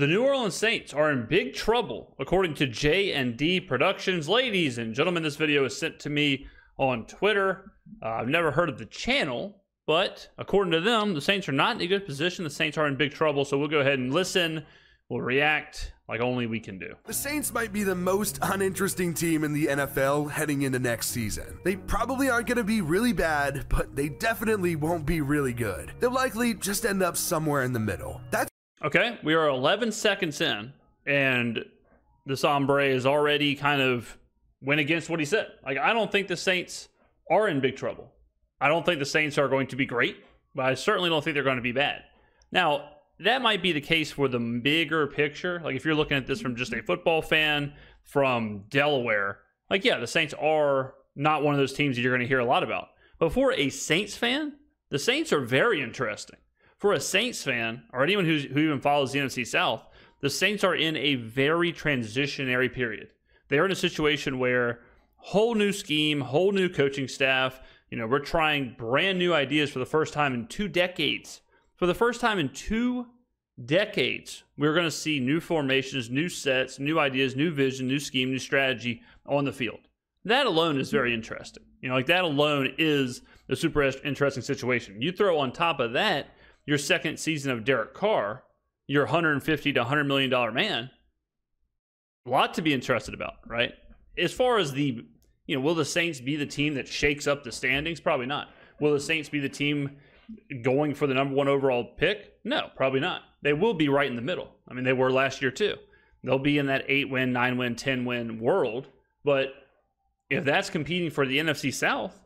The New Orleans Saints are in big trouble, according to J&D Productions. Ladies and gentlemen, this video is sent to me on Twitter. I've never heard of the channel, but according to them, the Saints are not in a good position. The Saints are in big trouble, so we'll go ahead and listen. We'll react like only we can do. The Saints might be the most uninteresting team in the NFL heading into next season. They probably aren't going to be really bad, but they definitely won't be really good. They'll likely just end up somewhere in the middle. Okay, we are 11 seconds in, and this hombre is already kind of went against what he said. Like, I don't think the Saints are in big trouble. I don't think the Saints are going to be great, but I certainly don't think they're going to be bad. Now, that might be the case for the bigger picture. Like, if you're looking at this from just a football fan from Delaware, like, yeah, the Saints are not one of those teams that you're going to hear a lot about. But for a Saints fan, the Saints are very interesting. For a Saints fan, or anyone who even follows the NFC South, the Saints are in a very transitionary period. They're in a situation where whole new scheme, whole new coaching staff, we're trying brand new ideas for the first time in 2 decades. For the first time in 2 decades, we're going to see new formations, new sets, new ideas, new vision, new scheme, new strategy on the field. That alone is very interesting. Like, that alone is a super interesting situation. You throw on top of that your second season of Derek Carr, your $150 to $100 million man, a lot to be interested about, right? As far as the, will the Saints be the team that shakes up the standings? Probably not. Will the Saints be the team going for the #1 overall pick? No, probably not. They will be right in the middle. I mean, they were last year too. They'll be in that 8-win, 9-win, 10-win world. But if that's competing for the NFC South,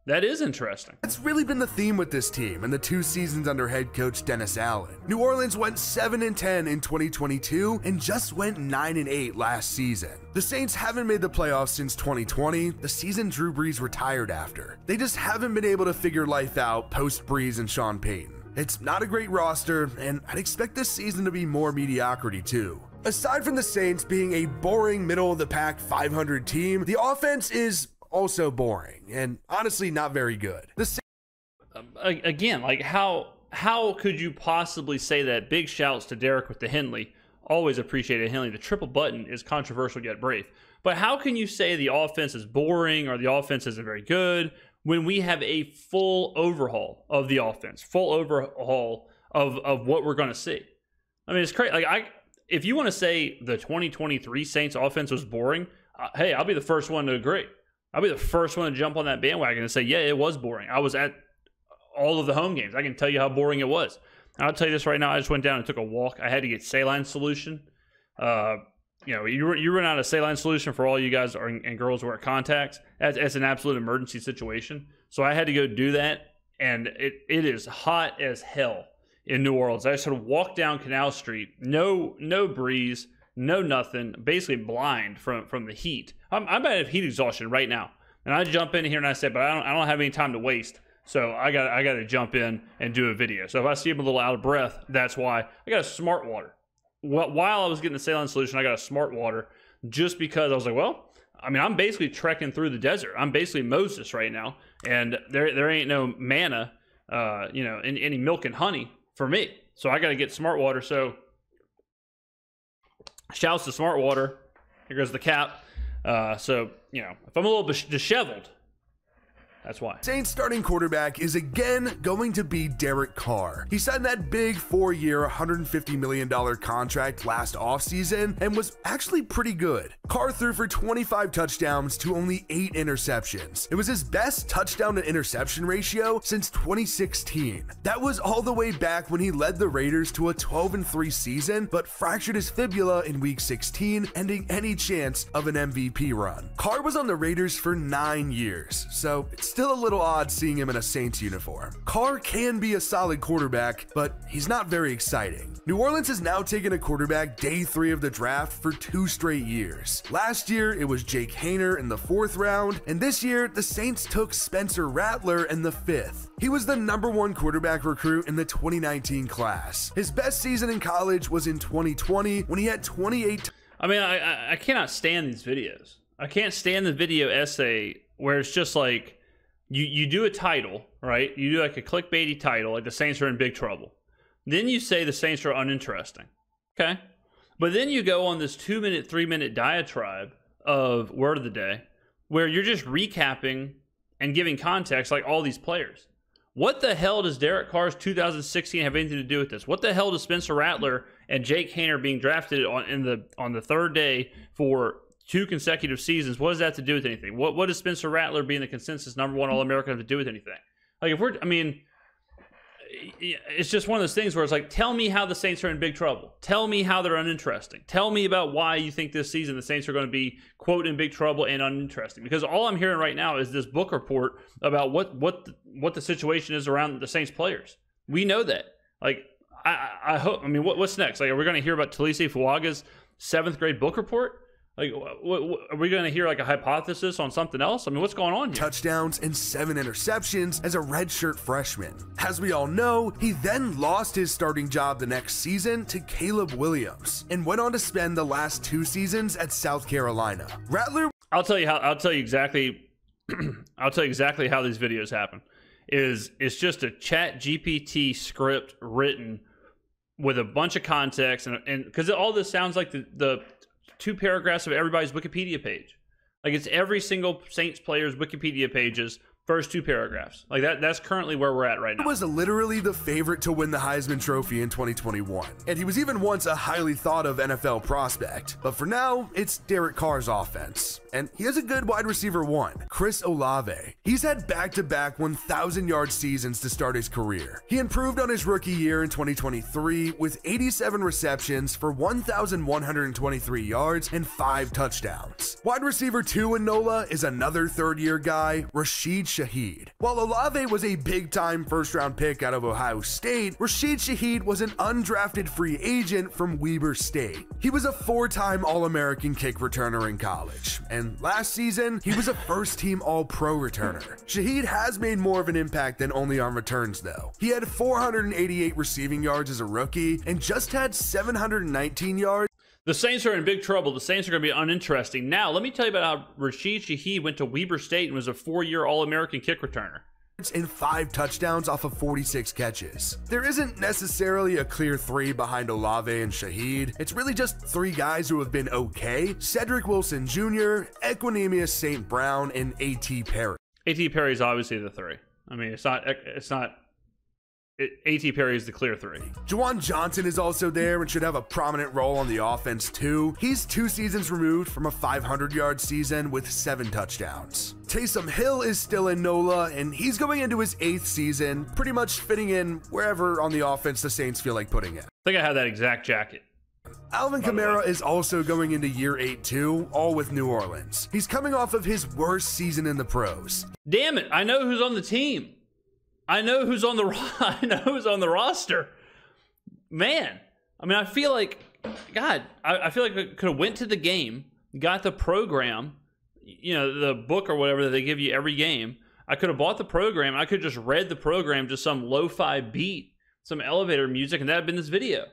that is interesting. That's really been the theme with this team in the 2 seasons under head coach Dennis Allen. New Orleans went 7-10 in 2022 and just went 9-8 last season. The Saints haven't made the playoffs since 2020, the season Drew Brees retired after. They just haven't been able to figure life out post Brees and Sean Payton. It's not a great roster, and I'd expect this season to be more mediocrity too. Aside from the Saints being a boring middle-of-the-pack 500 team, the offense is also boring and honestly not very good. Again, like, how could you possibly say that? Big shouts to Derek with the Henley. Always appreciated Henley. The triple button is controversial yet brave. But how can you say the offense is boring or the offense isn't very good when we have a full overhaul of the offense, full overhaul of what we're going to see? I mean, it's crazy. Like, if you want to say the 2023 Saints offense was boring, hey, I'll be the first one to agree. I'll be the first one to jump on that bandwagon and say, yeah, it was boring. I was at all of the home games. I can tell you how boring it was. And I'll tell you this right now. I just went down and took a walk. I had to get saline solution. You run out of saline solution for all you guys and girls who wear contacts. That's an absolute emergency situation. So I had to go do that, and it is hot as hell in New Orleans. I sort of walked down Canal Street, no breeze, no nothing, basically blind from the heat. I might have heat exhaustion right now. And I jump in here and I say, but I don't have any time to waste. So I got to jump in and do a video. So if I see I'm a little out of breath, that's why. I got a smart water. While I was getting the saline solution, I got a smart water just because I was like, well, I mean, I'm basically trekking through the desert. I'm basically Moses right now. And there ain't no manna, any milk and honey for me. So I got to get smart water. So shouts to smart water. Here goes the cap. So if I'm a little disheveled, that's why. Saints starting quarterback is again going to be Derek Carr. He signed that big 4-year, $150 million contract last offseason and was actually pretty good. Carr threw for 25 touchdowns to only 8 interceptions. It was his best touchdown to interception ratio since 2016. That was all the way back when he led the Raiders to a 12-3 season, but fractured his fibula in week 16, ending any chance of an MVP run. Carr was on the Raiders for 9 years, so it's still a little odd seeing him in a Saints uniform. Carr can be a solid quarterback, but he's not very exciting. New Orleans has now taken a quarterback day 3 of the draft for 2 straight years. Last year, it was Jake Haener in the 4th round, and this year, the Saints took Spencer Rattler in the 5th. He was the #1 quarterback recruit in the 2019 class. His best season in college was in 2020 when he had 28. I mean, I cannot stand these videos. I can't stand the video essay where it's just like, You do a title, right? You do like a clickbaity title, like the Saints are in big trouble. Then you say the Saints are uninteresting. Okay? But then you go on this 2-minute, 3-minute diatribe of word of the day where you're just recapping and giving context like all these players. What the hell does Derek Carr's 2016 have anything to do with this? What the hell does Spencer Rattler and Jake Haener being drafted on the third day for 2 consecutive seasons? What does that have to do with anything? What does Spencer Rattler being the consensus #1 All-American have to do with anything? Like, it's just one of those things where it's like, tell me how the Saints are in big trouble. Tell me how they're uninteresting. Tell me about why you think this season the Saints are going to be, quote, in big trouble and uninteresting. Because all I'm hearing right now is this book report about what the situation is around the Saints players. We know that. Like, I hope, what's next? Like, are we going to hear about Talise Fuaga's 7th grade book report? Like, are we going to hear like a hypothesis on something else? What's going on here? Touchdowns and 7 interceptions as a redshirt freshman. As we all know, he then lost his starting job the next season to Caleb Williams and went on to spend the last 2 seasons at South Carolina. Rattler, I'll tell you exactly how these videos happen. It's just a Chat GPT script written with a bunch of context and because all this sounds like the 2 paragraphs of everybody's Wikipedia page. Like, it's every single Saints player's Wikipedia page's first 2 paragraphs. Like, that's currently where we're at right now. He was literally the favorite to win the Heisman Trophy in 2021, and he was even once a highly thought of NFL prospect. But for now, it's Derek Carr's offense. And he has a good wide receiver 1, Chris Olave. He's had back-to-back 1,000-yard seasons to start his career. He improved on his rookie year in 2023 with 87 receptions for 1,123 yards and 5 touchdowns. Wide receiver 2 in NOLA is another third-year guy, Rashid Shaheed. While Olave was a big-time first-round pick out of Ohio State, Rashid Shaheed was an undrafted free agent from Weber State. He was a 4-time All-American kick returner in college, and last season, he was a first-team All-Pro returner. Shaheed has made more of an impact than only on returns, though. He had 488 receiving yards as a rookie and just had 719 yards. The Saints are in big trouble. The Saints are going to be uninteresting. Now, let me tell you about how Rashid Shaheed went to Weber State and was a 4-year All-American kick returner. And 5 touchdowns off of 46 catches. There isn't necessarily a clear 3 behind Olave and Shaheed. It's really just 3 guys who have been okay: Cedric Wilson Jr., Equanimous St. Brown, and A.T. Perry. A.T. Perry is obviously the 3. A.T. Perry is the clear 3. Juwan Johnson is also there and should have a prominent role on the offense too. He's 2 seasons removed from a 500-yard season with 7 touchdowns. Taysom Hill is still in NOLA, and he's going into his 8th season, pretty much fitting in wherever on the offense the Saints feel like putting it. I think I have that exact jacket. Alvin Kamara is also going into year 8 too, all with New Orleans. He's coming off of his worst season in the pros. Damn it, I know who's on the team. I know who's on the roster. Man, I feel like, God, I feel like I could have went to the game, got the program, the book or whatever that they give you every game. I could have bought the program. I could have just read the program, just some lo-fi beat, some elevator music, and that had been this video.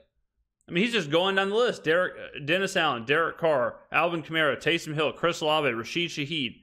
He's just going down the list. Dennis Allen, Derek Carr, Alvin Kamara, Taysom Hill, Chris Olave, Rashid Shaheed.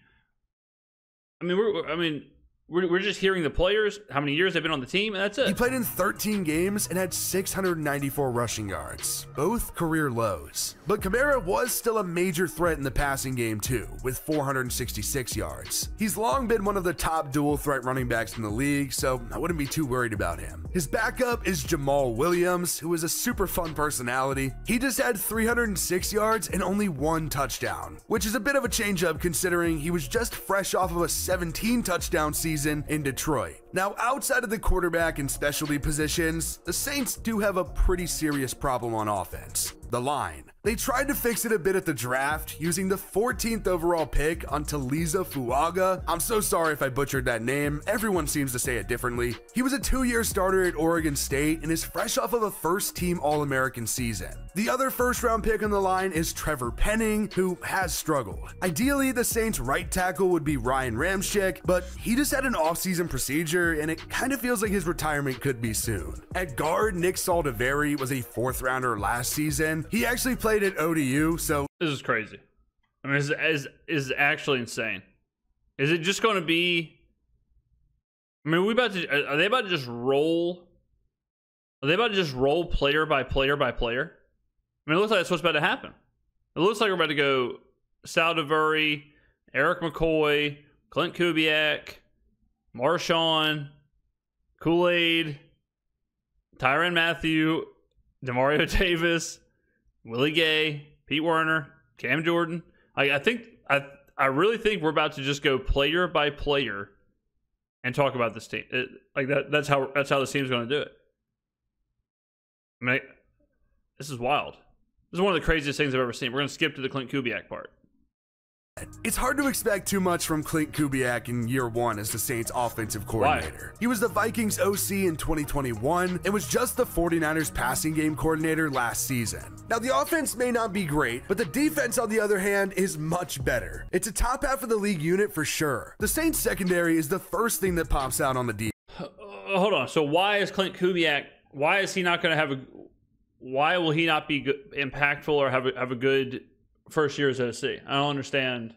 We're just hearing the players, how many years they've been on the team, and that's it. He played in 13 games and had 694 rushing yards, both career lows. But Kamara was still a major threat in the passing game too, with 466 yards. He's long been one of the top dual threat running backs in the league, so I wouldn't be too worried about him. His backup is Jamal Williams, who is a super fun personality. He just had 306 yards and only 1 touchdown, which is a bit of a change up considering he was just fresh off of a 17 touchdown season in Detroit. Now, outside of the quarterback and specialty positions, the Saints do have a pretty serious problem on offense: the line. They tried to fix it a bit at the draft, using the 14th overall pick on Talise Fuaga. I'm so sorry if I butchered that name. Everyone seems to say it differently. He was a 2-year starter at Oregon State and is fresh off of a first-team All-American season. The other first-round pick on the line is Trevor Penning, who has struggled. Ideally, the Saints' right tackle would be Ryan Ramczyk, but he just had an off-season procedure, and it kind of feels like his retirement could be soon. At guard, Nick Saldiveri was a 4th-rounder last season. He actually played at ODU, so this is crazy. This is actually insane. Is it just going to be? Are they about to just roll? Are they about to just roll player by player by player? I mean, it looks like that's what's about to happen. It looks like we're about to go Saldiveri, Eric McCoy, Klint Kubiak, Marshawn, Kool-Aid, Tyrann Mathieu, Demario Davis, Willie Gay, Pete Werner, Cam Jordan. I really think we're about to just go player by player and talk about this team. That's how this team's going to do it. I mean, this is wild. This is one of the craziest things I've ever seen. We're going to skip to the Klint Kubiak part. It's hard to expect too much from Klint Kubiak in year one as the Saints offensive coordinator. Why? He was the Vikings OC in 2021 and was just the 49ers passing game coordinator last season. Now the offense may not be great, but the defense on the other hand is much better. It's a top half of the league unit for sure. The Saints secondary is the first thing that pops out on the defense. Hold on. So why is Klint Kubiak, why is he not going to have why will he not be impactful or have a good first year as OC? I don't understand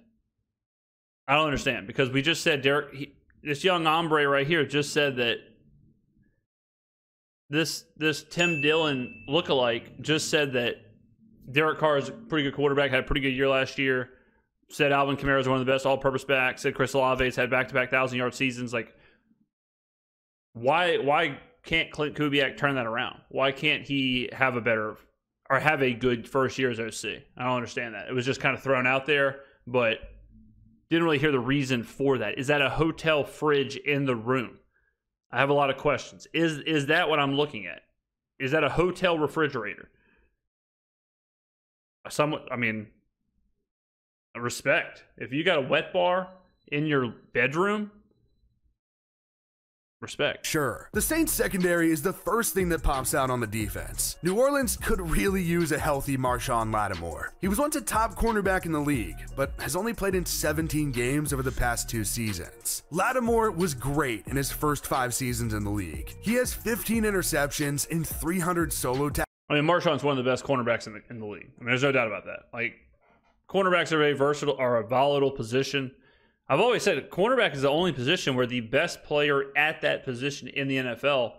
because we just said this young hombre right here just said that this Tim Dillon lookalike just said that Derek Carr is a pretty good quarterback, had a pretty good year last year. Said Alvin Kamara is one of the best all-purpose backs. Said Chris Olave's had back-to-back 1,000-yard seasons. Like, why can't Klint Kubiak turn that around? Why can't he have a good first year as OC? I don't understand that. It was just kind of thrown out there, but didn't really hear the reason for that. Is that a hotel fridge in the room? I have a lot of questions. Is that what I'm looking at? Is that a hotel refrigerator? Respect. If you got a wet bar in your bedroom, respect. Sure. The Saints secondary is the first thing that pops out on the defense. New Orleans could really use a healthy Marshawn Lattimore. He was once a top cornerback in the league, but has only played in 17 games over the past 2 seasons. Lattimore was great in his first 5 seasons in the league. He has 15 interceptions and 300 solo tackles. I mean, Marshawn's one of the best cornerbacks in the league. I mean, there's no doubt about that. Like, cornerbacks are very versatile, are a volatile position. I've always said cornerback is the only position where the best player at that position in the NFL,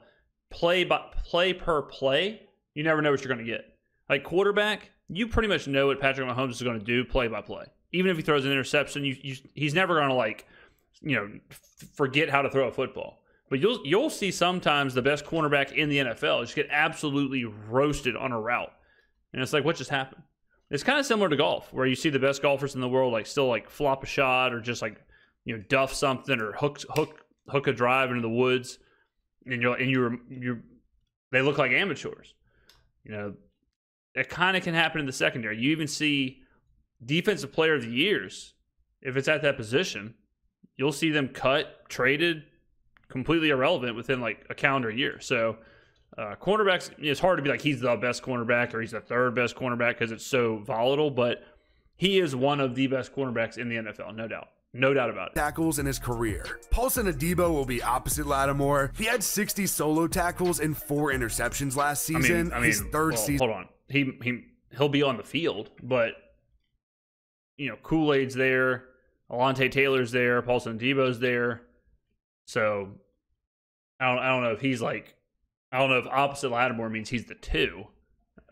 play per play, you never know what you're going to get. Like quarterback, you pretty much know what Patrick Mahomes is going to do play by play. Even if he throws an interception, he's never going to forget how to throw a football. But you'll see sometimes the best cornerback in the NFL just get absolutely roasted on a route, and it's like, what just happened? It's kind of similar to golf, where you see the best golfers in the world still flop a shot or just duff something or hook a drive into the woods, and they look like amateurs. It kind of can happen in the secondary. You even see defensive player of the years, if it's at that position, you'll see them cut, traded, completely irrelevant within a calendar year. So. Cornerbacks, it's hard to be he's the best cornerback or he's the third best cornerback because it's so volatile, but he is one of the best cornerbacks in the NFL, no doubt. No doubt about it. Tackles in his career. Paulson Adebo will be opposite Lattimore. He had 60 solo tackles and 4 interceptions last season. His third season. Hold on. He'll be on the field, but Kool-Aid's there, Alontae Taylor's there, Paulson Adebo's there. So I don't know if he's I don't know if opposite Lattimore means he's the 2.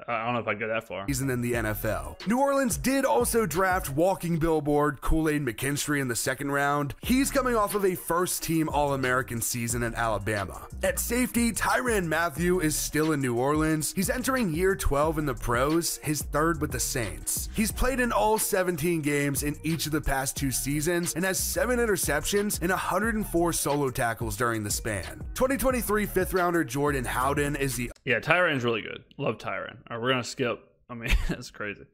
I don't know if I'd go that far. Season in the NFL. New Orleans did also draft walking billboard Kool-Aid McKinstry in the 2nd round. He's coming off of a first-team All-American season at Alabama. At safety, Tyrann Mathieu is still in New Orleans. He's entering year 12 in the pros, his 3rd with the Saints. He's played in all 17 games in each of the past 2 seasons and has 7 interceptions and 104 solo tackles during the span. 2023 5th-rounder Jordan Howden is the... Yeah, Tyrann's really good. Love Tyrann. All right, we're going to skip. That's crazy.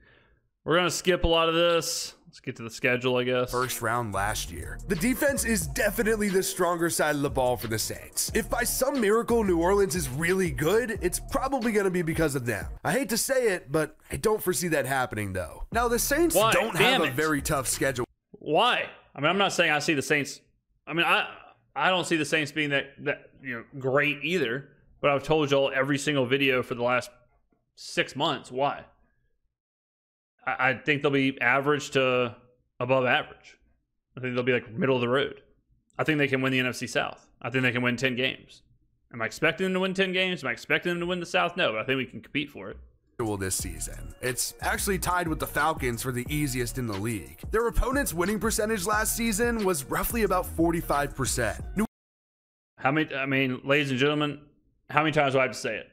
We're going to skip a lot of this. Let's get to the schedule, I guess. First round last year. The defense is definitely the stronger side of the ball for the Saints. If by some miracle New Orleans is really good, it's probably going to be because of them. I hate to say it, but I don't foresee that happening, though. Now, the Saints don't have a very tough schedule. Why? I'm not saying I see the Saints. I don't see the Saints being that great either, but I've told y'all every single video for the last 6 months. Why? I think they'll be average to above average. I think they'll be middle of the road. I think they can win the NFC South. I think they can win 10 games. Am I expecting them to win 10 games? Am I expecting them to win the South? No, but I think we can compete for it. this season. It's actually tied with the Falcons for the easiest in the league. Their opponent's winning percentage last season was roughly about 45%. Ladies and gentlemen, how many times do I have to say it?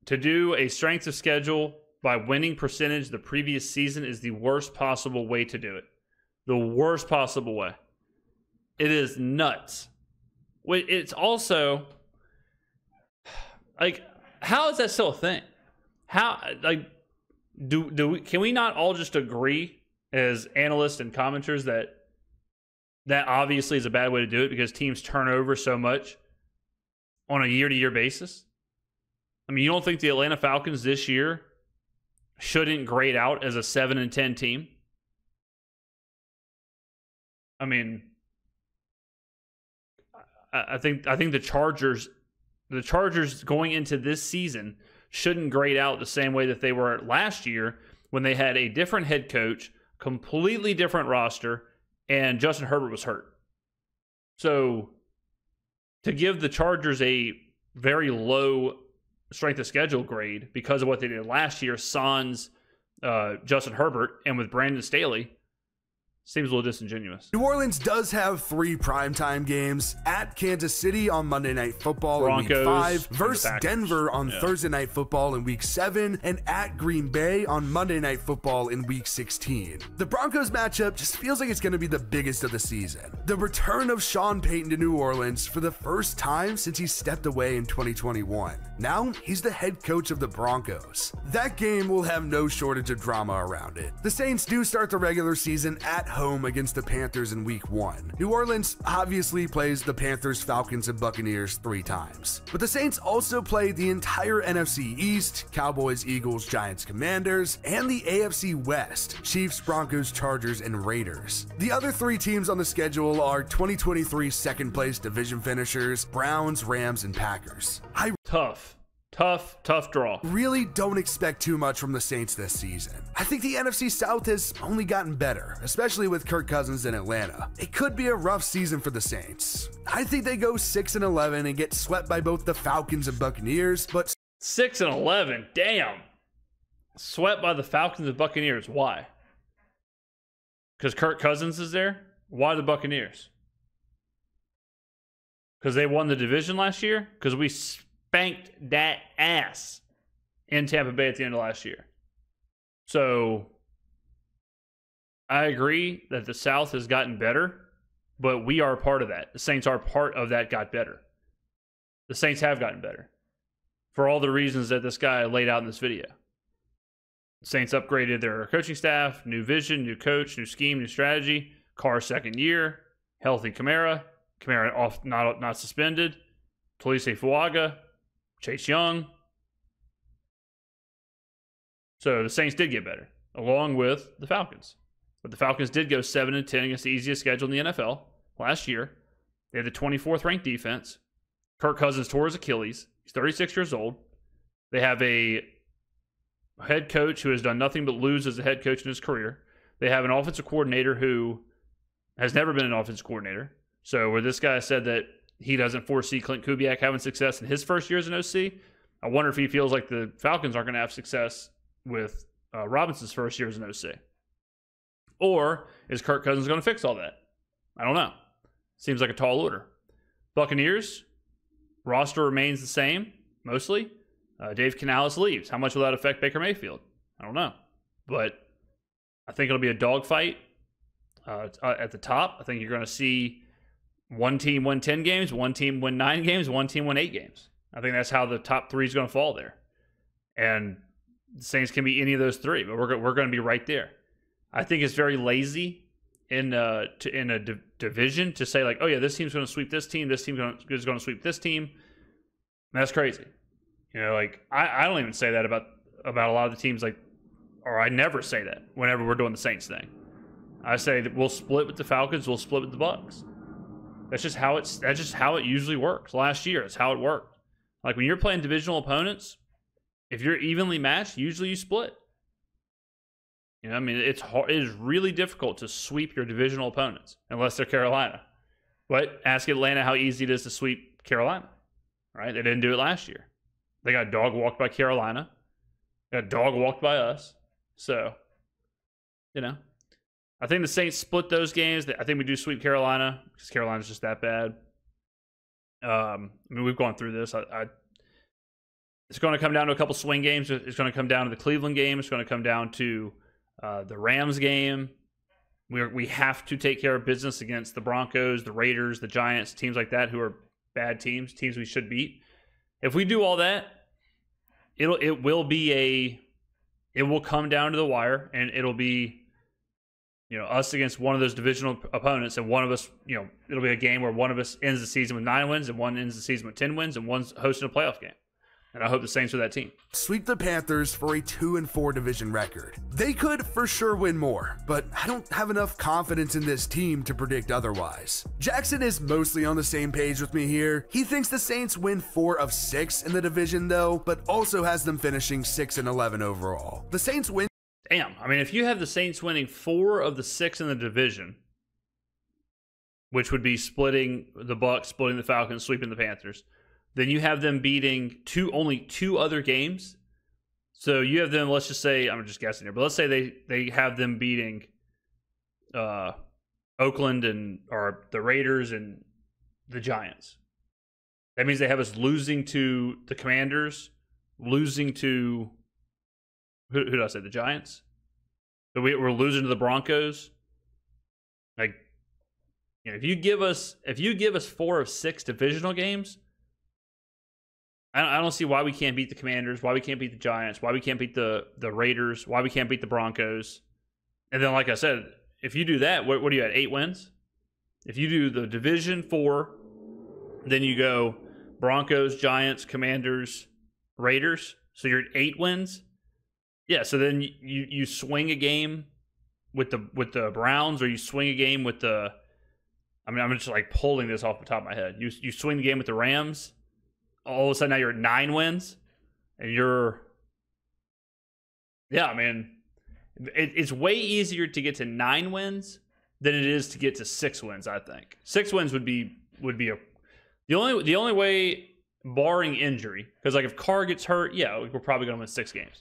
To do a strength of schedule by winning percentage the previous season is the worst possible way to do it. The worst possible way. It is nuts. It's also, like, how is that still a thing? How, like, can we not all just agree as analysts and commenters that obviously is a bad way to do it because teams turn over so much on a year-to-year basis? I mean, you don't think the Atlanta Falcons this year shouldn't grade out as a 7-10 team? I mean, I think the Chargers going into this season shouldn't grade out the same way that they were last year when they had a different head coach, completely different roster, and Justin Herbert was hurt. So to give the Chargers a very low strength of schedule grade because of what they did last year, sans Justin Herbert, and with Brandon Staley, seems a little disingenuous. New Orleans does have 3 primetime games: at Kansas City on Monday Night Football Broncos, in Week 5, versus the Denver on Thursday Night Football in Week 7, and at Green Bay on Monday Night Football in Week 16. The Broncos matchup just feels like it's going to be the biggest of the season. The return of Sean Payton to New Orleans for the first time since he stepped away in 2021. Now he's the head coach of the Broncos. That game will have no shortage of drama around it. The Saints do start the regular season at home against the Panthers in Week 1. New Orleans obviously plays the Panthers, Falcons, and Buccaneers 3 times. But the Saints also play the entire NFC East: Cowboys, Eagles, Giants, Commanders, and the AFC West: Chiefs, Broncos, Chargers, and Raiders. The other 3 teams on the schedule are 2023 second place division finishers: Browns, Rams, and Packers. Tough draw. Really don't expect too much from the Saints this season. I think the NFC South has only gotten better, especially with Kirk Cousins in Atlanta. It could be a rough season for the Saints. I think they go 6-11 and get swept by both the Falcons and Buccaneers, but 6-11, damn. Swept by the Falcons and Buccaneers. Why? Because Kirk Cousins is there? Why the Buccaneers? Because they won the division last year? Because we spanked that ass in Tampa Bay at the end of last year. So I agree that the South has gotten better, but we are a part of that. The Saints are part of that got better. The Saints have gotten better for all the reasons that this guy laid out in this video. The Saints upgraded their coaching staff, new vision, new coach, new scheme, new strategy. Carr second year, healthy Kamara off, not suspended. Tolise Fuaga, Chase Young. So the Saints did get better, along with the Falcons. But the Falcons did go 7-10 against the easiest schedule in the NFL last year. They had the 24th ranked defense. Kirk Cousins tore his Achilles. He's 36 years old. They have a head coach who has done nothing but lose as a head coach in his career. They have an offensive coordinator who has never been an offensive coordinator. So where this guy said that he doesn't foresee Klint Kubiak having success in his first year as an OC, I wonder if he feels like the Falcons aren't going to have success with Robinson's first year as an OC. Or is Kirk Cousins going to fix all that? I don't know. Seems like a tall order. Buccaneers, roster remains the same, mostly. Dave Canales leaves. How much will that affect Baker Mayfield? I don't know. But I think it'll be a dogfight at the top. I think you're going to see one team win 10 games, one team win 9 games, one team win 8 games. I think that's how the top 3 is going to fall there. And the Saints can be any of those 3, but we're going to be right there. I think it's very lazy in a division to say, like, oh, yeah, this team's going to sweep this team is going to sweep this team. And that's crazy. You know, like, I don't even say that about a lot of the teams, like, or I never say that whenever we're doing the Saints thing. I say that we'll split with the Falcons, we'll split with the Bucs. That's just how it usually works. Last year, it's how it worked. Like, when you're playing divisional opponents, if you're evenly matched, usually you split. You know, I mean, it's hard. It is really difficult to sweep your divisional opponents unless they're Carolina. But ask Atlanta how easy it is to sweep Carolina. Right? They didn't do it last year. They got dog walked by Carolina. A dog walked by us. So, I think the Saints split those games. I think we do sweep Carolina because Carolina's just that bad. We've gone through this. It's going to come down to a couple swing games. It's going to come down to the Cleveland game. It's going to come down to the Rams game. We have to take care of business against the Broncos, the Raiders, the Giants, teams like that who are bad teams we should beat. If we do all that, it will come down to the wire, and it'll be us against one of those divisional opponents, and one of us, it'll be a game where one of us ends the season with 9 wins, and one ends the season with 10 wins, and one's hosting a playoff game. And I hope the Saints are that team. Sweep the Panthers for a 2-4 division record. They could for sure win more, but I don't have enough confidence in this team to predict otherwise. Jackson is mostly on the same page with me here. He thinks the Saints win 4 of 6 in the division though, but also has them finishing 6-11 overall. The Saints win. Damn, if you have the Saints winning 4 of the 6 in the division, which would be splitting the Bucks, splitting the Falcons, sweeping the Panthers, then you have them beating only 2 other games. So you have them, let's just say, I'm just guessing here, but let's say they have them beating Oakland or the Raiders and the Giants. That means they have us losing to the Commanders, losing to who did I say? The Giants. So we're losing to the Broncos. If you give us 4 of 6 divisional games, I don't see why we can't beat the Commanders, why we can't beat the Giants, why we can't beat the Raiders, why we can't beat the Broncos. And then, like I said, if you do that, what are you at, 8 wins? If you do the Division 4, then you go Broncos, Giants, Commanders, Raiders. So you're at 8 wins. Yeah, so then you swing a game with the Browns, or you swing a game with the I'm just pulling this off the top of my head. You swing the game with the Rams. All of a sudden now you're at 9 wins, and it's way easier to get to 9 wins than it is to get to 6 wins. I think 6 wins would be the only way, barring injury, because if Carr gets hurt, yeah, we're probably going to win 6 games.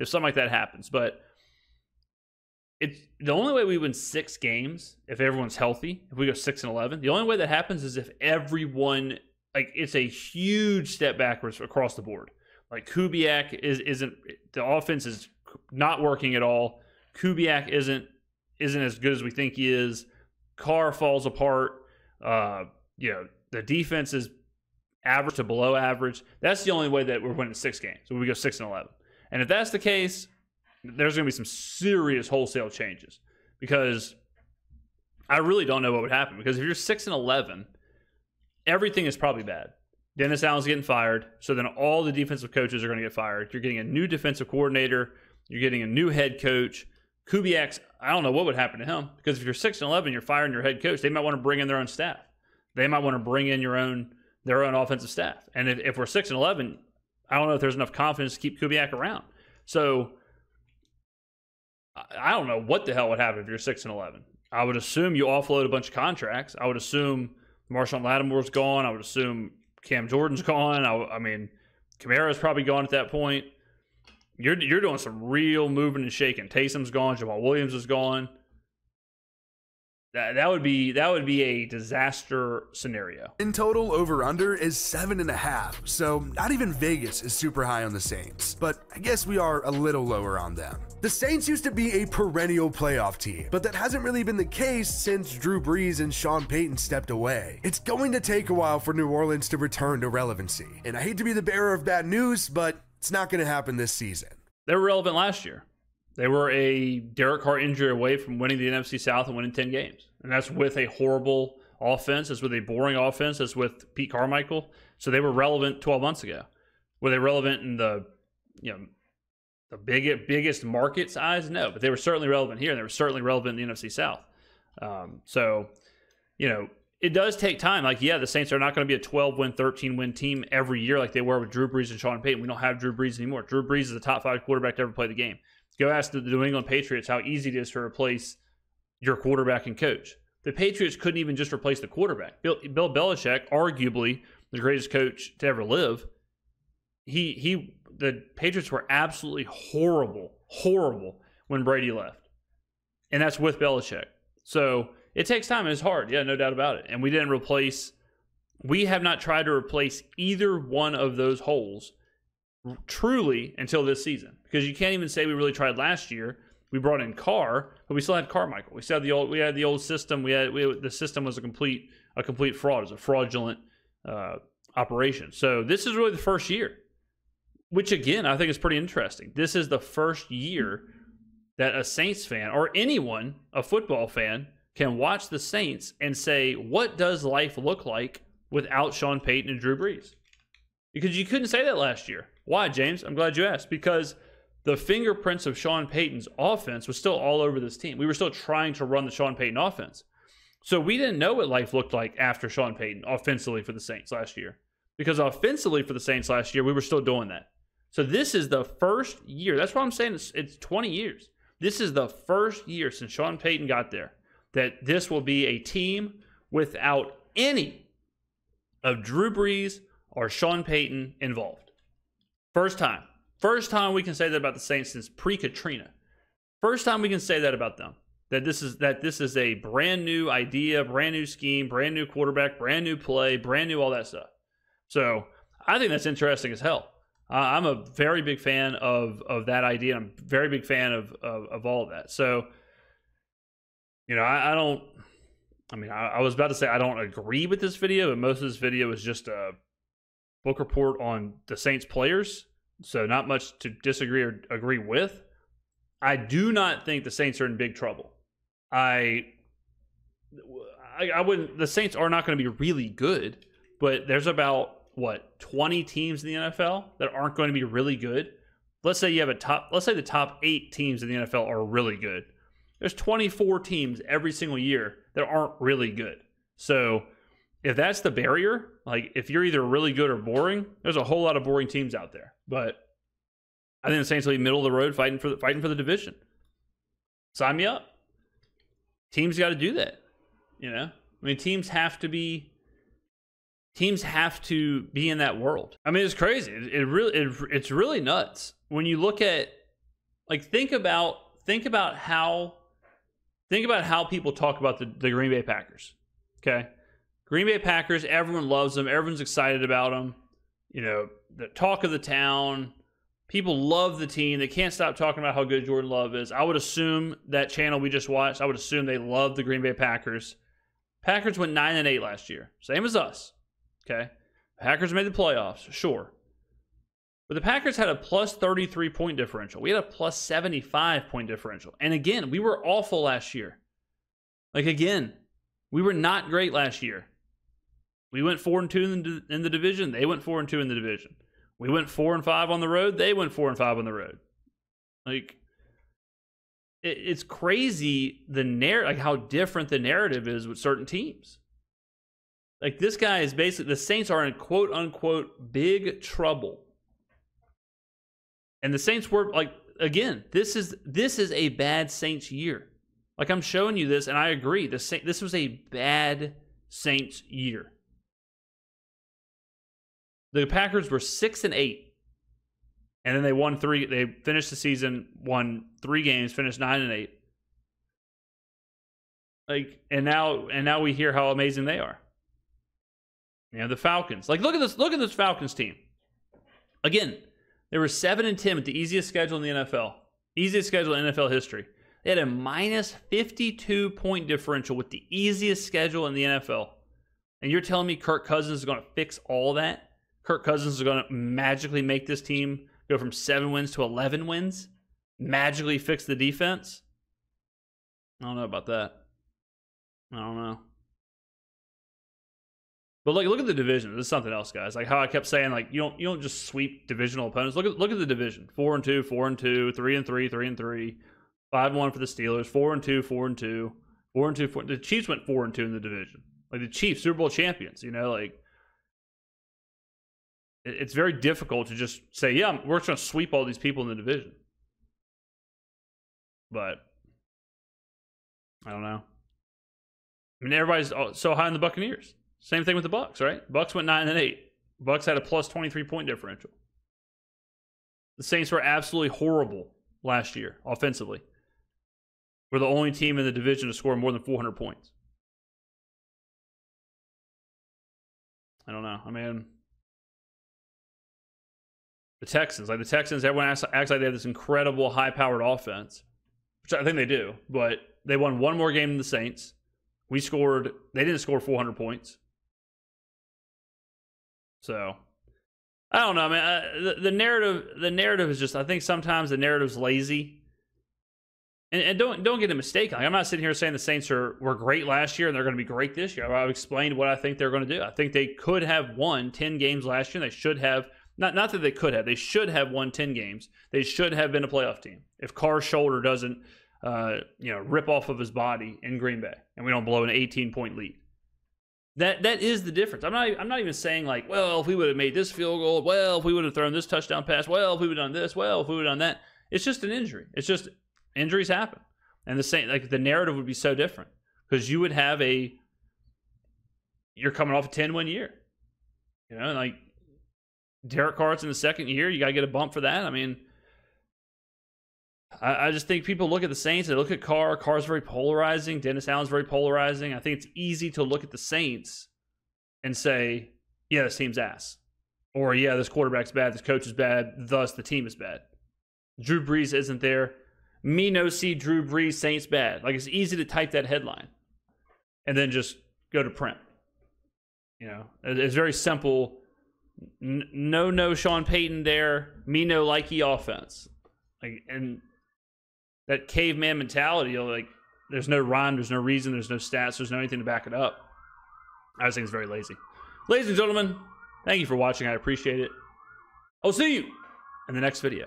If something like that happens, but it's the only way we win 6 games if everyone's healthy. If we go 6-11, the only way that happens is if everyone. It's a huge step backwards across the board. Kubiak isn't the offense is not working at all. Kubiak isn't as good as we think he is. Carr falls apart. The defense is average to below average. That's the only way that we're winning 6 games. So we go 6-11. And if that's the case, there's going to be some serious wholesale changes, because I really don't know what would happen. Because if you're 6-11, everything is probably bad. Dennis Allen's getting fired, so then all the defensive coaches are going to get fired. You're getting a new defensive coordinator. You're getting a new head coach. Kubiak's, I don't know what would happen to him, because if you're 6-11, you're firing your head coach. They might want to bring in their own staff. They might want to bring in their own offensive staff. And if we're 6-11, I don't know if there's enough confidence to keep Kubiak around. So I don't know what the hell would happen if you're 6-11. I would assume you offload a bunch of contracts. I would assume Marshawn Lattimore's gone. I would assume Cam Jordan's gone. Kamara's probably gone at that point. You're doing some real moving and shaking. Taysom's gone. Jamal Williams is gone. That would be a disaster scenario. In total, over-under is 7.5, so not even Vegas is super high on the Saints, but I guess we are a little lower on them. The Saints used to be a perennial playoff team, but that hasn't really been the case since Drew Brees and Sean Payton stepped away. It's going to take a while for New Orleans to return to relevancy, and I hate to be the bearer of bad news, but it's not going to happen this season. They were relevant last year. They were a Derek Carr injury away from winning the NFC South and winning 10 games. And that's with a horrible offense. That's with a boring offense. That's with Pete Carmichael. So they were relevant 12 months ago. Were they relevant in the biggest market's eyes? No, but they were certainly relevant here, and they were certainly relevant in the NFC South. It does take time. The Saints are not going to be a 12-win, 13-win team every year like they were with Drew Brees and Sean Payton. We don't have Drew Brees anymore. Drew Brees is a top 5 quarterback to ever play the game. Go ask the New England Patriots how easy it is to replace your quarterback and coach. The Patriots couldn't even just replace the quarterback. Bill Belichick, arguably the greatest coach to ever live, he the Patriots were absolutely horrible when Brady left. And that's with Belichick. So it takes time and it's hard. Yeah, no doubt about it. And we have not tried to replace either one of those holes truly until this season. Because you can't even say we really tried last year. We brought in Carr, but we still had Carmichael. We had the old system. The system was a complete fraud. It was a fraudulent operation. So this is really the first year, which again I think is pretty interesting. This is the first year that a Saints fan or anyone, a football fan, can watch the Saints and say, what does life look like without Sean Payton and Drew Brees? Because you couldn't say that last year. Why, James? I'm glad you asked. Because the fingerprints of Sean Payton's offense was still all over this team. We were still trying to run the Sean Payton offense. So we didn't know what life looked like after Sean Payton offensively for the Saints last year. Because offensively for the Saints last year, we were still doing that. So this is the first year. That's why I'm saying it's 20 years. This is the first year since Sean Payton got there that this will be a team without any of Drew Brees or Sean Payton involved. First time. First time we can say that about the Saints since pre-Katrina. First time we can say that about them. That this is a brand new idea, brand new scheme, brand new quarterback, brand new play, brand new all that stuff. So I think that's interesting as hell. I'm a very big fan of that idea. I'm a very big fan of all of that. So, you know, I was about to say I don't agree with this video, but most of this video is just a book report on the Saints players. So not much to disagree or agree with. I do not think the Saints are in big trouble. I wouldn't. The Saints are not going to be really good, but there's about 20 teams in the NFL that aren't going to be really good. Let's say the top 8 teams in the NFL are really good. There's 24 teams every single year that aren't really good. So if that's the barrier, like if you're either really good or boring, there's a whole lot of boring teams out there. But I think the Saints will be middle of the road fighting for the division. Sign me up. Teams got to do that. You know, I mean, teams have to be in that world. I mean, it's crazy. It's really nuts when you look at, like, think about how people talk about the Green Bay Packers. Okay, Green Bay Packers. Everyone loves them. Everyone's excited about them. You know, the talk of the town. People love the team. They can't stop talking about how good Jordan Love is. I would assume that channel we just watched, I would assume they love the Green Bay Packers. Packers went 9-8 last year. Same as us. Okay. Packers made the playoffs, sure. But the Packers had a plus 33 point differential. We had a plus 75 point differential. And again, we were awful last year. Like, again, we were not great last year. We went 4-2 in the division. They went 4-2 in the division. We went 4-5 on the road. They went 4-5 on the road. Like, it's crazy like how different the narrative is with certain teams. Like, this guy is basically, the Saints are in quote unquote big trouble. And the Saints were, like, again, this is a bad Saints year. Like, I'm showing you this, and I agree. This was a bad Saints year. The Packers were 6-8, and then they won 3. They finished the season, won 3 games, finished 9-8. Like, and now we hear how amazing they are. You know, the Falcons. Like, look at this Falcons team. Again, they were 7-10 with the easiest schedule in the NFL. Easiest schedule in NFL history. They had a minus 52 point differential with the easiest schedule in the NFL. And you're telling me Kirk Cousins is going to fix all that? Kirk Cousins is going to magically make this team go from 7 wins to 11 wins? Magically fix the defense? I don't know about that. I don't know. But look at the division. This is something else, guys. Like how I kept saying, like, you don't just sweep divisional opponents. Look at the division. 4-2, 4-2, 3-3, 3-3, 5-1 for the Steelers, 4-2, 4-2, 4-2, 4. The Chiefs went 4-2 in the division. Like the Chiefs, Super Bowl champions. You know, like it's very difficult to just say, yeah, we're just going to sweep all these people in the division. But I don't know. I mean, everybody's so high on the Buccaneers. Same thing with the Bucs, right? Bucs went 9-8. Bucs had a plus 23 point differential. The Saints were absolutely horrible last year offensively. We're the only team in the division to score more than 400 points. I don't know. I mean, the Texans, everyone acts like they have this incredible high-powered offense, which I think they do, but they won one more game than the Saints. They didn't score 400 points. So, I don't know, man. The narrative is just, I think sometimes the narrative's lazy. And don't get a mistake. Like, I'm not sitting here saying the Saints were great last year and they're going to be great this year. I've explained what I think they're going to do. I think they could have won 10 games last year. And they should have, not that they could have, they should have won 10 games. They should have been a playoff team. If Carr's shoulder doesn't, rip off of his body in Green Bay and we don't blow an 18-point lead. That is the difference. I'm not even saying like, well, if we would have made this field goal, well, if we would have thrown this touchdown pass, well, if we would have done this, well, if we would have done that. It's just an injury. It's just injuries happen. And the narrative would be so different because you would have you're coming off a 10-win year. You know, like Derek Carr's in the second year. You got to get a bump for that. I mean, I just think people look at the Saints, they look at Carr. Carr's very polarizing. Dennis Allen's very polarizing. I think it's easy to look at the Saints and say, yeah, this team's ass. Or, yeah, this quarterback's bad, this coach is bad, thus the team is bad. Drew Brees isn't there. Me no see Drew Brees, Saints bad. Like, it's easy to type that headline and then just go to print. You know, it's very simple. No Sean Payton there. Me no likey offense. Like, and that caveman mentality, like, there's no rhyme, there's no reason, there's no stats, there's no anything to back it up. I just think it's very lazy. Ladies and gentlemen, thank you for watching. I appreciate it. I'll see you in the next video.